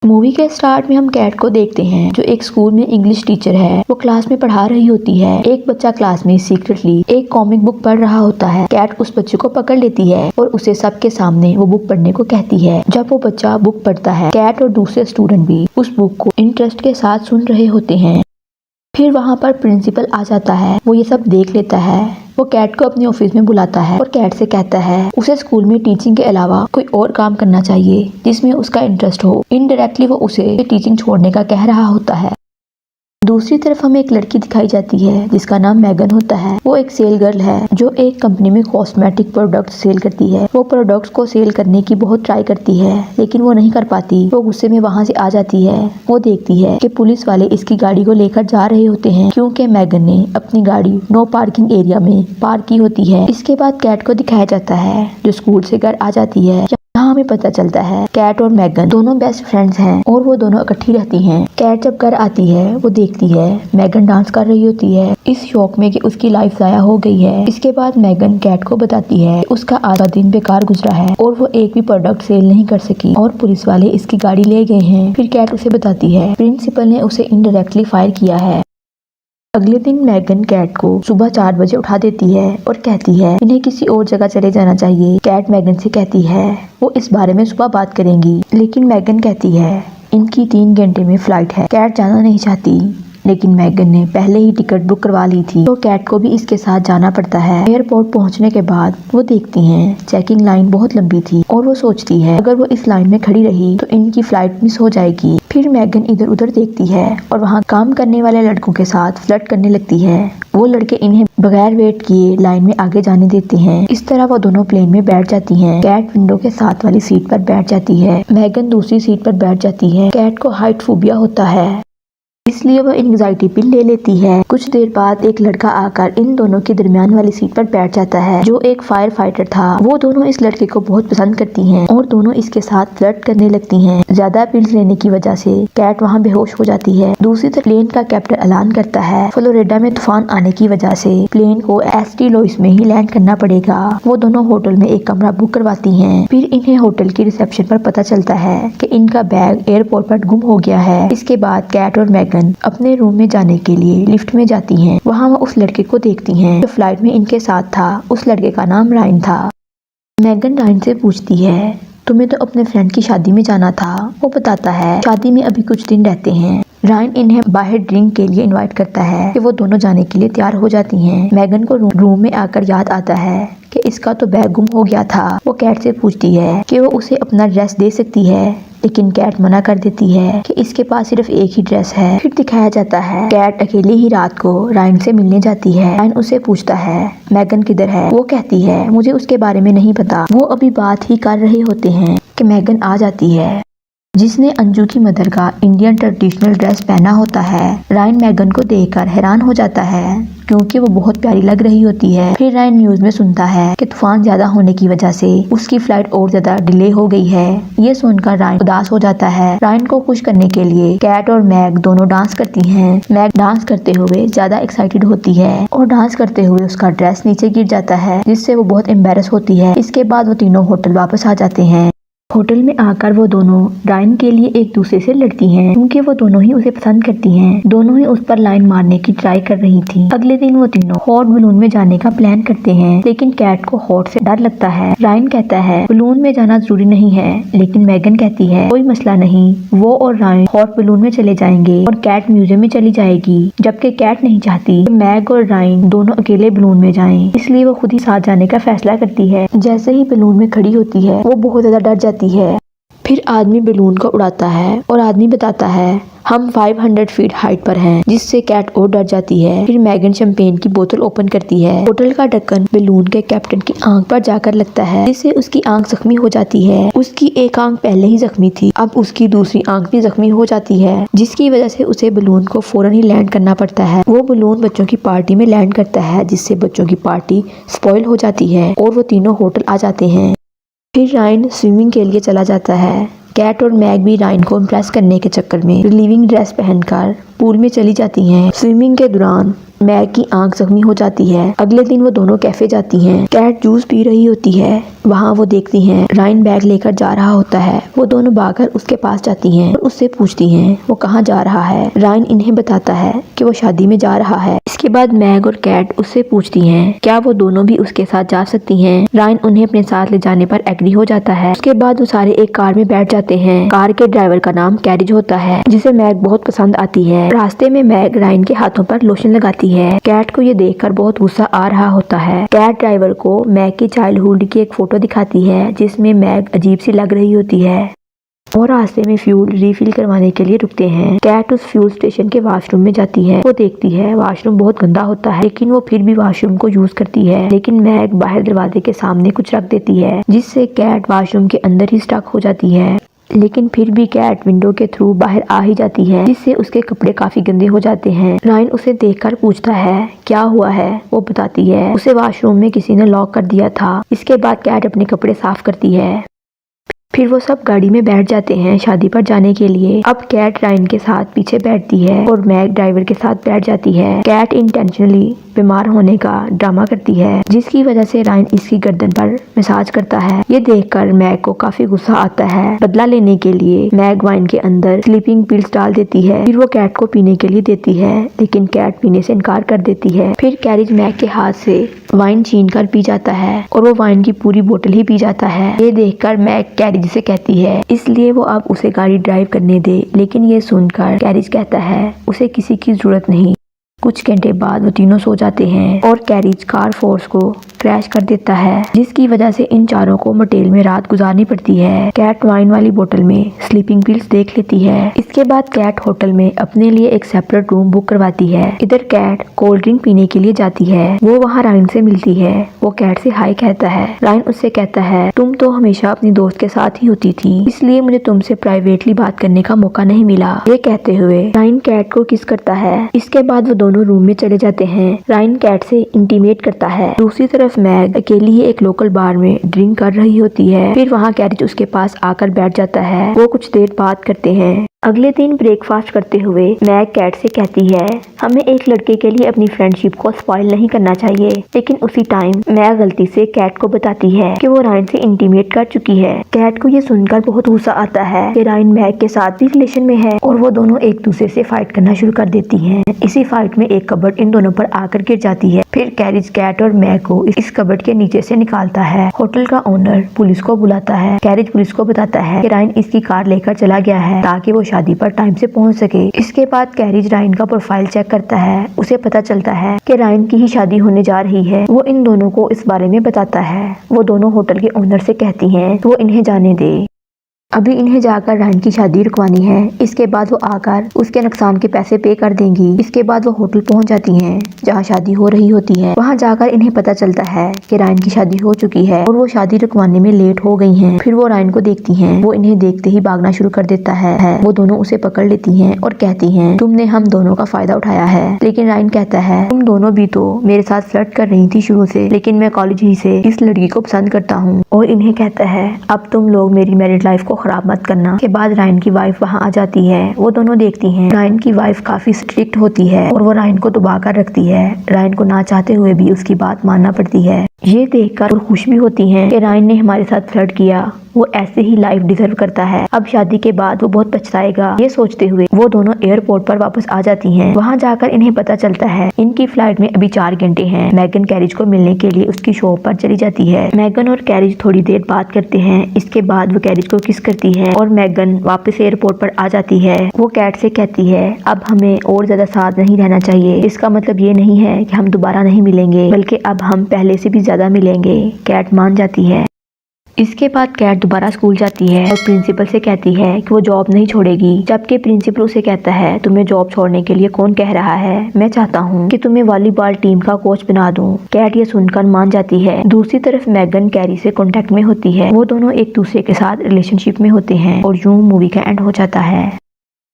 Movie के start में हम कैट को देखते हैं जो एक स्कूल में इंग्लिश टीचर है। वो क्लास में पढ़ा रही होती है। एक बच्चा क्लास में सीक्रेटली एक कॉमिक बुक पढ़ रहा होता है। कैट उस बच्चे को पकड़ लेती है और उसे सबके सामने वो बुक पढ़ने को कहती है। जब वो बच्चा बुक पढ़ता है, कैट और दूसरे स्टूडेंट भी उस बुक को इंटरेस्ट के साथ सुन रहे होते हैं। फिर वहाँ पर प्रिंसिपल आ जाता है। वो ये सब देख लेता है। वो कैट को अपने ऑफिस में बुलाता है और कैट से कहता है उसे स्कूल में टीचिंग के अलावा कोई और काम करना चाहिए जिसमें उसका इंटरेस्ट हो। इनडायरेक्टली वो उसे टीचिंग छोड़ने का कह रहा होता है। दूसरी तरफ हमें एक लड़की दिखाई जाती है जिसका नाम मैगन होता है। वो एक सेल गर्ल है जो एक कंपनी में कॉस्मेटिक प्रोडक्ट सेल करती है। वो प्रोडक्ट्स को सेल करने की बहुत ट्राई करती है लेकिन वो नहीं कर पाती। वो गुस्से में वहाँ से आ जाती है। वो देखती है कि पुलिस वाले इसकी गाड़ी को लेकर जा रहे होते हैं क्योंकि मैगन ने अपनी गाड़ी नो पार्किंग एरिया में पार्क की होती है। इसके बाद कैट को दिखाया जाता है जो स्कूल से घर आ जाती है। यहाँ हमें पता चलता है कैट और मैगन दोनों बेस्ट फ्रेंड्स हैं और वो दोनों इकट्ठी रहती हैं। कैट जब घर आती है वो देखती है मैगन डांस कर रही होती है इस शौक में कि उसकी लाइफ ज़ाया हो गई है। इसके बाद मैगन कैट को बताती है उसका आधा दिन बेकार गुजरा है और वो एक भी प्रोडक्ट सेल नहीं कर सकी और पुलिस वाले इसकी गाड़ी ले गए हैं। फिर कैट उसे बताती है प्रिंसिपल ने उसे इनडायरेक्टली फायर किया है। अगले दिन मैगन कैट को सुबह 4 बजे उठा देती है और कहती है इन्हें किसी और जगह चले जाना चाहिए। कैट मैगन से कहती है वो इस बारे में सुबह बात करेंगी लेकिन मैगन कहती है इनकी 3 घंटे में फ्लाइट है। कैट जाना नहीं चाहती लेकिन मैगन ने पहले ही टिकट बुक करवा ली थी तो कैट को भी इसके साथ जाना पड़ता है। एयरपोर्ट पहुंचने के बाद वो देखती हैं चेकिंग लाइन बहुत लंबी थी और वो सोचती है अगर वो इस लाइन में खड़ी रही तो इनकी फ्लाइट मिस हो जाएगी। फिर मैगन इधर उधर देखती है और वहाँ काम करने वाले लड़कों के साथ फ्लर्ट करने लगती है। वो लड़के इन्हें बगैर वेट किए लाइन में आगे जाने देते हैं। इस तरह वो दोनों प्लेन में बैठ जाती हैं। कैट विंडो के साथ वाली सीट पर बैठ जाती है। मैगन दूसरी सीट पर बैठ जाती है। कैट को हाइट फोबिया होता है इसलिए वह एंग्जाइटी पिल ले लेती है। कुछ देर बाद एक लड़का आकर इन दोनों के दरमियान वाली सीट पर बैठ जाता है जो एक फायर फाइटर था। वो दोनों इस लड़के को बहुत पसंद करती हैं और दोनों इसके साथ फ्लर्ट करने लगती हैं। ज्यादा पिल्स लेने की वजह से कैट वहाँ बेहोश हो जाती है। दूसरी तरफ प्लेन का कैप्टन ऐलान करता है फ्लोरिडा में तूफान आने की वजह से प्लेन को एसटी लुइस में ही लैंड करना पड़ेगा। वो दोनों होटल में एक कमरा बुक करवाती हैं। फिर इन्हें होटल की रिसेप्शन पर पता चलता है कि इनका बैग एयरपोर्ट पर गुम हो गया है। इसके बाद कैट और मैगन अपने रूम में जाने के लिए लिफ्ट में जाती हैं। वहाँ वो उस लड़के को देखती हैं जो फ्लाइट में इनके साथ था। उस लड़के का नाम रायन था। मैगन रायन से पूछती है तुम्हें तो अपने फ्रेंड की शादी में जाना था। वो बताता है शादी में अभी कुछ दिन रहते हैं। रायन इन्हें बाहर ड्रिंक के लिए इनवाइट करता है कि वो दोनों जाने के लिए तैयार हो जाती हैं। मैगन को रूम में आकर याद आता है कि इसका तो बैग गुम हो गया था। वो कैट से पूछती है कि वो उसे अपना ड्रेस दे सकती है लेकिन कैट मना कर देती है कि इसके पास सिर्फ एक ही ड्रेस है। फिर दिखाया जाता है कैट अकेले ही रात को रायन से मिलने जाती है। रायन उसे पूछता है मैगन किधर है। वो कहती है मुझे उसके बारे में नहीं पता। वो अभी बात ही कर रहे होते हैं कि मैगन आ जाती है जिसने अंजू की मदर का इंडियन ट्रेडिशनल ड्रेस पहना होता है। रायन मैगन को देखकर हैरान हो जाता है क्योंकि वो बहुत प्यारी लग रही होती है। फिर रायन न्यूज में सुनता है कि तूफान ज्यादा होने की वजह से उसकी फ्लाइट और ज्यादा डिले हो गई है। ये सुनकर रायन उदास हो जाता है। रायन को खुश करने के लिए कैट और मैग दोनों डांस करती हैं। मैग डांस करते हुए ज्यादा एक्साइटेड होती है और डांस करते हुए उसका ड्रेस नीचे गिर जाता है जिससे वो बहुत एम्बेरस होती है। इसके बाद वो तीनों होटल वापस आ जाते हैं। होटल में आकर वो दोनों रायन के लिए एक दूसरे से लड़ती हैं क्योंकि वो दोनों ही उसे पसंद करती हैं। दोनों ही उस पर लाइन मारने की ट्राई कर रही थी। अगले दिन वो तीनों हॉट बलून में जाने का प्लान करते हैं लेकिन कैट को हॉट से डर लगता है। रायन कहता है बलून में जाना जरूरी नहीं है लेकिन मैगन कहती है कोई मसला नहीं। वो और रायन हॉट बलून में चले जाएंगे और कैट म्यूजियम में चली जाएगी। जबकि कैट नहीं चाहती कि मैग और रायन दोनों अकेले बलून में जाएं, इसलिए वो खुद ही साथ जाने का फैसला करती है। जैसे ही बलून में खड़ी होती है वो बहुत ज्यादा डर जाती है। फिर आदमी बलून को उड़ाता है और आदमी बताता है हम 500 फीट हाइट पर हैं जिससे कैट और डर जाती है। फिर मैगन शैंपेन की बोतल ओपन करती है। बोतल का ढक्कन बलून के कैप्टन की आंख पर जाकर लगता है जिससे उसकी आंख जख्मी हो जाती है। उसकी एक आंख पहले ही जख्मी थी, अब उसकी दूसरी आंख भी जख्मी हो जाती है जिसकी वजह से उसे बलून को फौरन ही लैंड करना पड़ता है। वो बलून बच्चों की पार्टी में लैंड करता है जिससे बच्चों की पार्टी स्पॉइल हो जाती है और वो तीनों होटल आ जाते हैं। फिर रायन स्विमिंग के लिए चला जाता है। कैट और मैग भी रायन को इम्प्रेस करने के चक्कर में रिलीविंग ड्रेस पहनकर पूल में चली जाती हैं। स्विमिंग के दौरान मैग की आंख जख्मी हो जाती है। अगले दिन वो दोनों कैफे जाती हैं। कैट जूस पी रही होती है। वहाँ वो देखती हैं रायन बैग लेकर जा रहा होता है। वो दोनों भागकर उसके पास जाती हैं और उससे पूछती हैं वो कहाँ जा रहा है। रायन इन्हें बताता है कि वो शादी में जा रहा है। इसके बाद मैग और कैट उससे पूछती हैं क्या वो दोनों भी उसके साथ जा सकती हैं। रायन उन्हें अपने साथ ले जाने पर एग्री हो जाता है। उसके बाद वो सारे एक कार में बैठ जाते हैं। कार के ड्राइवर का नाम कैरिज होता है, जिसे मैग बहुत पसंद आती है। रास्ते में मैग रायन के हाथों पर लोशन लगाती है। कैट को ये देखकर बहुत गुस्सा आ रहा होता है। कैट ड्राइवर को मैग की चाइल्डहुड की एक फोटो दिखाती है जिसमें मैग अजीब सी लग रही होती है और रास्ते में फ्यूल रिफिल करवाने के लिए रुकते हैं। कैट उस फ्यूल स्टेशन के वॉशरूम में जाती है। वो देखती है वॉशरूम बहुत गंदा होता है, लेकिन वो फिर भी वॉशरूम को यूज करती है। लेकिन मैग बाहर दरवाजे के सामने कुछ रख देती है, जिससे कैट वॉशरूम के अंदर ही स्टक हो जाती है। लेकिन फिर भी कैट विंडो के थ्रू बाहर आ ही जाती है, जिससे उसके कपड़े काफी गंदे हो जाते हैं। रायन उसे देखकर पूछता है क्या हुआ है। वो बताती है उसे वॉशरूम में किसी ने लॉक कर दिया था। इसके बाद कैट अपने कपड़े साफ करती है। फिर वो सब गाड़ी में बैठ जाते हैं शादी पर जाने के लिए। अब कैट रायन के साथ पीछे बैठती है और मैग ड्राइवर के साथ बैठ जाती है। कैट इंटेंशनली बीमार होने का ड्रामा करती है, जिसकी वजह से रायन इसकी गर्दन पर मसाज करता है। ये देखकर मैग को काफी गुस्सा आता है। बदला लेने के लिए मैग वाइन के अंदर स्लीपिंग पिल्स डाल देती है। फिर वो कैट को पीने के लिए देती है, लेकिन कैट पीने से इनकार कर देती है। फिर कैरिज मैग के हाथ से वाइन छीन कर पी जाता है और वो वाइन की पूरी बोतल ही पी जाता है। ये देखकर मैग कैरिज से कहती है इसलिए वो अब उसे गाड़ी ड्राइव करने दे, लेकिन ये सुनकर कैरिज कहता है उसे किसी की जरूरत नहीं। कुछ घंटे बाद वो तीनों सो जाते हैं और कैरिज कार फोर्स को क्रैश कर देता है, जिसकी वजह से इन चारों को मोटेल में रात गुजारनी पड़ती है। कैट वाइन वाली बोतल में स्लीपिंग पिल्स देख लेती है। इसके बाद कैट होटल में अपने लिए एक सेपरेट रूम बुक करवाती है। इधर कैट कोल्ड ड्रिंक पीने के लिए जाती है। वो वहाँ रायन से मिलती है। वो कैट से हाय कहता है। रायन उससे कहता है तुम तो हमेशा अपनी दोस्त के साथ ही होती थी, इसलिए मुझे तुमसे प्राइवेटली बात करने का मौका नहीं मिला। ये कहते हुए रायन कैट को किस करता है। इसके बाद वो दोनों रूम में चले जाते हैं। रायन कैट से इंटीमेट करता है। दूसरी तरफ मैग अकेली ही एक लोकल बार में ड्रिंक कर रही होती है। फिर वहाँ कैरिज उसके पास आकर बैठ जाता है। वो कुछ देर बात करते हैं। अगले दिन ब्रेकफास्ट करते हुए मैग कैट से कहती है हमें एक लड़के के लिए अपनी फ्रेंडशिप को स्पॉइल नहीं करना चाहिए। लेकिन उसी टाइम मैग गलती से कैट को बताती है कि वो रायन से इंटीमेट कर चुकी है। कैट को ये सुनकर बहुत गुस्सा आता है कि रायन मैग के साथ भी रिलेशन में है और वो दोनों एक दूसरे से फाइट करना शुरू कर देती हैं। इसी फाइट में एक कबर्ड इन दोनों पर आकर गिर जाती है। फिर कैरिज कैट और मैग को इस कबर्ड के नीचे से निकालता है। होटल का ओनर पुलिस को बुलाता है। कैरिज पुलिस को बताता है कि रायन इसकी कार लेकर चला गया है ताकि वो शादी पर टाइम से पहुंच सके। इसके बाद कैरिज रायन का प्रोफाइल चेक करता है। उसे पता चलता है कि रायन की ही शादी होने जा रही है। वो इन दोनों को इस बारे में बताता है। वो दोनों होटल के ओनर से कहती हैं तो वो इन्हें जाने दे। अभी इन्हें जाकर रायन की शादी रुकवानी है। इसके बाद वो आकर उसके नुकसान के पैसे पे कर देंगी। इसके बाद वो होटल पहुंच जाती हैं जहां शादी हो रही होती है। वहां जाकर इन्हें पता चलता है कि रायन की शादी हो चुकी है और वो शादी रुकवाने में लेट हो गई हैं। फिर वो रायन को देखती हैं। वो इन्हें देखते ही भागना शुरू कर देता है। वो दोनों उसे पकड़ लेती हैं और कहती हैं तुमने हम दोनों का फायदा उठाया है। लेकिन रायन कहता है तुम दोनों भी तो मेरे साथ फ्लर्ट कर रही थी शुरू से, लेकिन मैं कॉलेज ही से इस लड़की को पसंद करता हूँ। और इन्हें कहता है अब तुम लोग मेरी मैरिड लाइफ को खराब मत करना। के बाद रायन की वाइफ वहाँ आ जाती है। वो दोनों देखती हैं रायन की वाइफ काफी स्ट्रिक्ट होती है और वो रायन को दबा कर रखती है। रायन को ना चाहते हुए भी उसकी बात मानना पड़ती है। ये देखकर वो खुश भी होती हैं कि रायन ने हमारे साथ फ्लर्ट किया। वो ऐसे ही लाइफ डिजर्व करता है। अब शादी के बाद वो बहुत पछताएगा। ये सोचते हुए वो दोनों एयरपोर्ट पर वापस आ जाती हैं। वहाँ जाकर इन्हें पता चलता है इनकी फ्लाइट में अभी 4 घंटे हैं। मैगन कैरिज को मिलने के लिए उसकी शॉप पर चली जाती है। मैगन और कैरिज थोड़ी देर बात करते हैं। इसके बाद वो कैरिज को किस करती है और मैगन वापस एयरपोर्ट पर आ जाती है। वो कैट से कहती है अब हमें और ज्यादा साथ नहीं रहना चाहिए। इसका मतलब ये नहीं है कि हम दोबारा नहीं मिलेंगे, बल्कि अब हम पहले से भी ज्यादा मिलेंगे। कैट मान जाती है। इसके बाद कैट दोबारा स्कूल जाती है और प्रिंसिपल से कहती है कि वो जॉब नहीं छोड़ेगी। जबकि प्रिंसिपल उसे कहता है तुम्हें जॉब छोड़ने के लिए कौन कह रहा है, मैं चाहता हूँ कि तुम्हें वॉलीबॉल टीम का कोच बना दूँ। कैट ये सुनकर मान जाती है। दूसरी तरफ मैगन कैरी से कॉन्टेक्ट में होती है। वो दोनों एक दूसरे के साथ रिलेशनशिप में होते हैं और यूं मूवी का एंड हो जाता है।